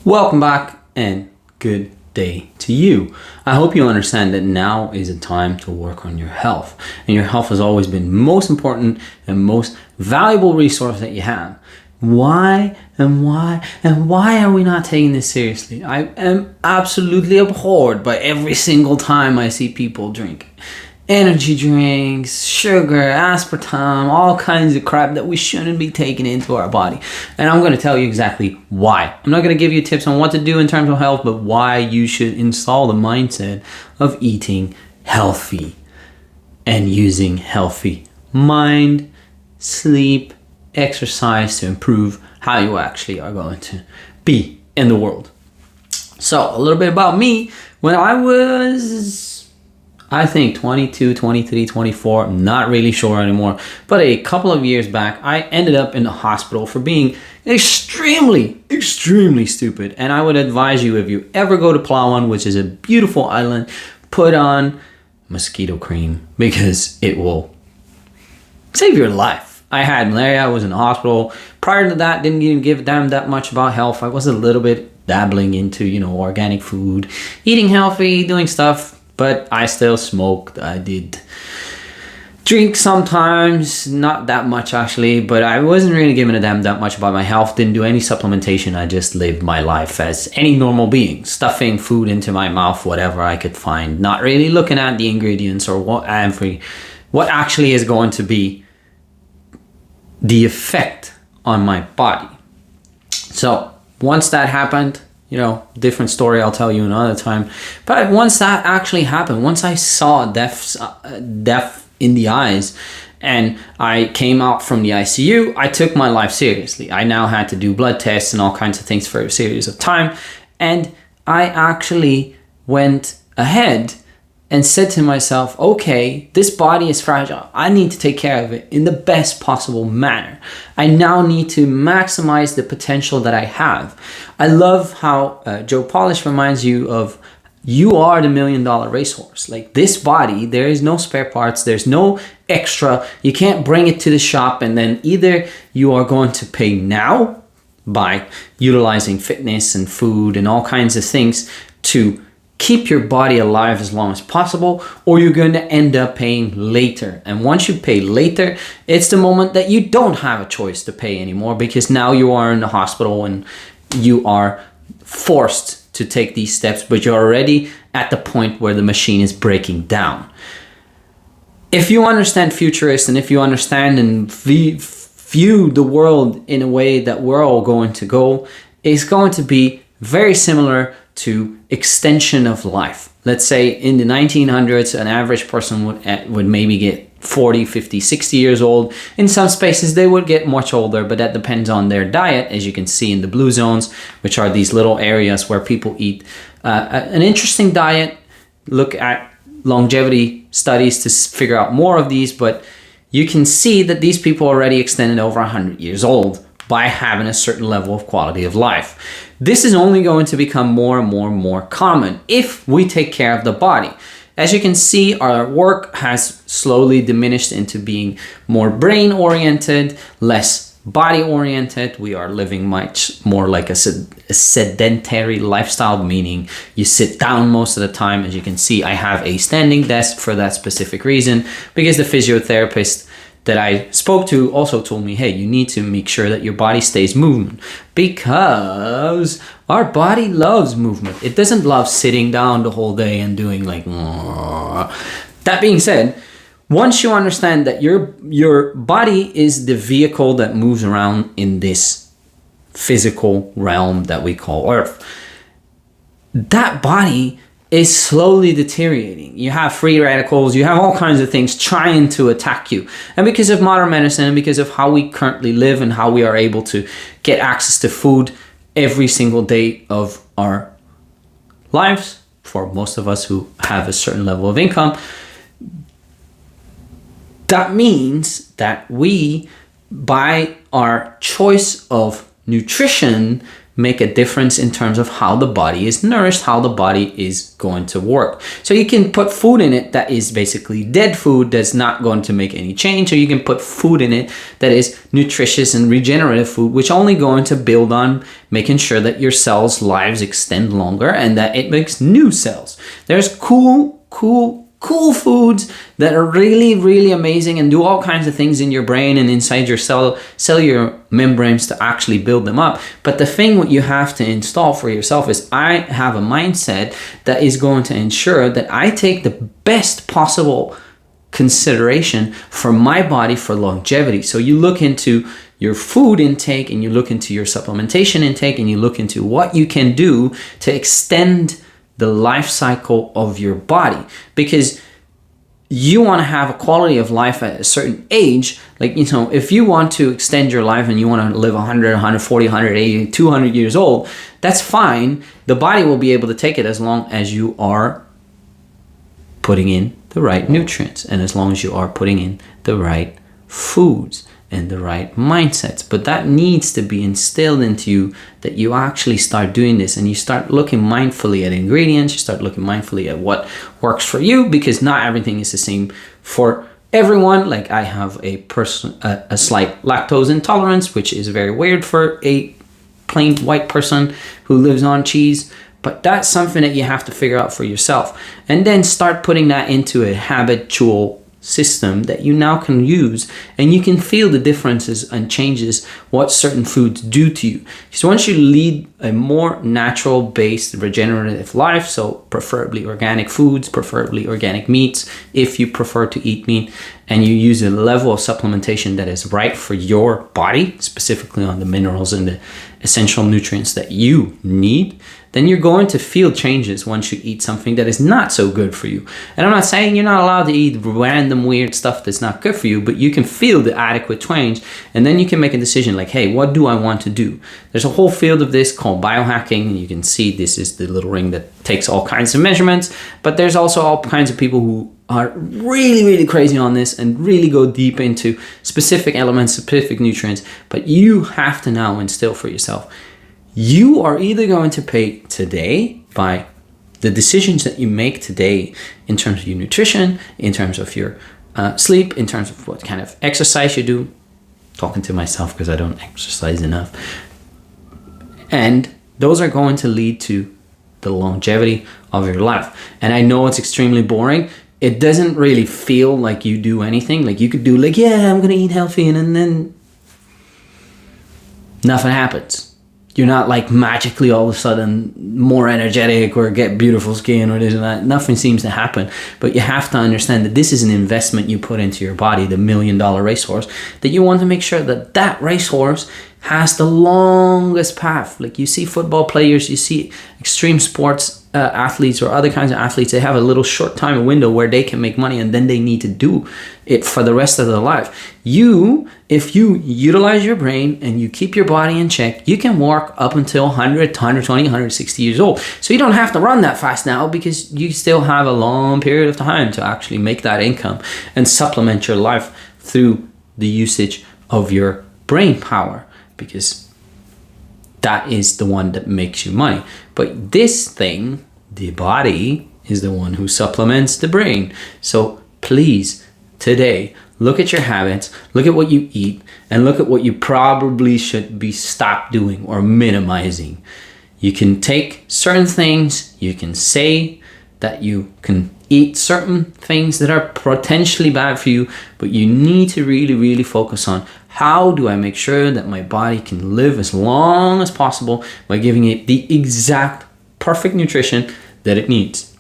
Welcome back and good day to you. I hope you understand that now is a time to work on your health. And your health has always been most important and most valuable resource that you have. Why are we not taking this seriously? I am absolutely abhorred by every single time I see people drink energy drinks, sugar, aspartame, all kinds of crap that we shouldn't be taking into our body. And I'm going to tell you exactly why. I'm not going to give you tips on what to do in terms of health, but why you should install the mindset of eating healthy and using healthy mind, sleep, exercise to improve how you actually are going to be in the world. So a little bit about me. When I was 22, 23, 24, I'm not really sure anymore. But a couple of years back, I ended up in the hospital for being extremely stupid. And I would advise you, if you ever go to Palawan, which is a beautiful island, put on mosquito cream because it will save your life. I had malaria, I was in the hospital. Prior to that, didn't even give a damn that much about health. I was a little bit dabbling into, organic food, eating healthy, doing stuff. But I still smoked. I did drink sometimes, not that much actually, but I wasn't really giving a damn that much about my health. Didn't do any supplementation. I just lived my life as any normal being, stuffing food into my mouth, whatever I could find, not really looking at the ingredients or what actually is going to be the effect on my body. So once that happened, different story, I'll tell you another time. But once that actually happened, once I saw death in the eyes and I came out from the ICU, I took my life seriously. I now had to do blood tests and all kinds of things for a series of time. And I actually went ahead and said to myself, okay, this body is fragile. I need to take care of it in the best possible manner. I now need to maximize the potential that I have. I love how Joe Polish reminds you of, you are the $1 million racehorse. Like this body, there is no spare parts. There's no extra. You can't bring it to the shop and then either you are going to pay now by utilizing fitness and food and all kinds of things to keep your body alive as long as possible, or you're going to end up paying later. And once you pay later, it's the moment that you don't have a choice to pay anymore, because now you are in the hospital and you are forced to take these steps, but you're already at the point where the machine is breaking down. If you understand futurists and if you understand and view the world in a way that we're all going to go, it's going to be very similar to extension of life. Let's say in the 1900s, an average person would maybe get 40, 50, 60 years old. In some spaces, they would get much older, but that depends on their diet, as you can see in the blue zones, which are these little areas where people eat an interesting diet. Look at longevity studies to figure out more of these, but you can see that these people already extended over 100 years old by having a certain level of quality of life. This is only going to become more and more common if we take care of the body. As you can see, our work has slowly diminished into being more brain-oriented, less body-oriented. We are living much more like a sedentary lifestyle, meaning you sit down most of the time. As you can see, I have a standing desk for that specific reason, because the physiotherapist that I spoke to also told me, hey, you need to make sure that your body stays moving, because our body loves movement. It doesn't love sitting down the whole day and doing like, that being said, once you understand that your body is the vehicle that moves around in this physical realm that we call Earth, that body is slowly deteriorating. You have free radicals, you have all kinds of things trying to attack you. And because of modern medicine and because of how we currently live and how we are able to get access to food every single day of our lives, for most of us who have a certain level of income, that means that we, by our choice of nutrition, make a difference in terms of how the body is nourished, how the body is going to work. So you can put food in it that is basically dead food that's not going to make any change, or you can put food in it that is nutritious and regenerative food, which only going to build on making sure that your cells' lives extend longer and that it makes new cells. There's cool foods that are really, really amazing and do all kinds of things in your brain and inside your cellular membranes to actually build them up. But the thing what you have to install for yourself is, I have a mindset that is going to ensure that I take the best possible consideration for my body for longevity. So you look into your food intake and you look into your supplementation intake and you look into what you can do to extend the life cycle of your body, because you want to have a quality of life at a certain age. Like, you know, if you want to extend your life and you want to live 100, 140, 180, 200 years old, that's fine. The body will be able to take it as long as you are putting in the right nutrients and as long as you are putting in the right foods and the right mindsets. But that needs to be instilled into you, that you actually start doing this and you start looking mindfully at ingredients, you start looking mindfully at what works for you, because not everything is the same for everyone. Like, I have a slight lactose intolerance, which is very weird for a plain white person who lives on cheese. But that's something that you have to figure out for yourself, and then start putting that into a habitual system that you now can use, and you can feel the differences and changes what certain foods do to you. So once you lead a more natural based regenerative life, so preferably organic foods, preferably organic meats if you prefer to eat meat, and you use a level of supplementation that is right for your body, specifically on the minerals and the essential nutrients that you need, then you're going to feel changes once you eat something that is not so good for you. And I'm not saying you're not allowed to eat random weird stuff that's not good for you, but you can feel the adequate change, and then you can make a decision like, hey, what do I want to do? There's a whole field of this called biohacking, and you can see this is the little ring that takes all kinds of measurements, but there's also all kinds of people who are really, really crazy on this and really go deep into specific elements, specific nutrients. But you have to now instill for yourself, you are either going to pay today by the decisions that you make today in terms of your nutrition, in terms of your sleep, in terms of what kind of exercise you do. Talking to myself because I don't exercise enough. And those are going to lead to the longevity of your life. And I know it's extremely boring. It doesn't really feel like you do anything. Like, you could do like, yeah, I'm going to eat healthy, and then nothing happens. You're not like magically all of a sudden more energetic or get beautiful skin or this and that. Nothing seems to happen. But you have to understand that this is an investment you put into your body, the $1 million racehorse, that you want to make sure that that racehorse has the longest path. Like, you see football players, you see extreme sports athletes or other kinds of athletes, they have a little short time window where they can make money, and then they need to do it for the rest of their life. If you utilize your brain and you keep your body in check, you can work up until 100, 120, 160 years old. So you don't have to run that fast now, because you still have a long period of time to actually make that income and supplement your life through the usage of your brain power, because that is the one that makes you money. But this thing, the body, is the one who supplements the brain. So please, today, look at your habits, look at what you eat, and look at what you probably should be stop doing or minimizing. You can take certain things, you can say that you can eat certain things that are potentially bad for you, but you need to really, really focus on, how do I make sure that my body can live as long as possible by giving it the exact perfect nutrition that it needs?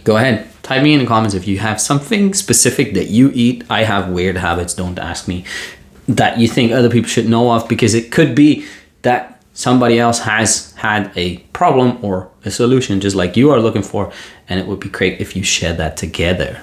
Go ahead, type me in the comments if you have something specific that you eat. I have weird habits, don't ask me, that you think other people should know of, because it could be that somebody else has had a problem or a solution just like you are looking for, and it would be great if you share that together.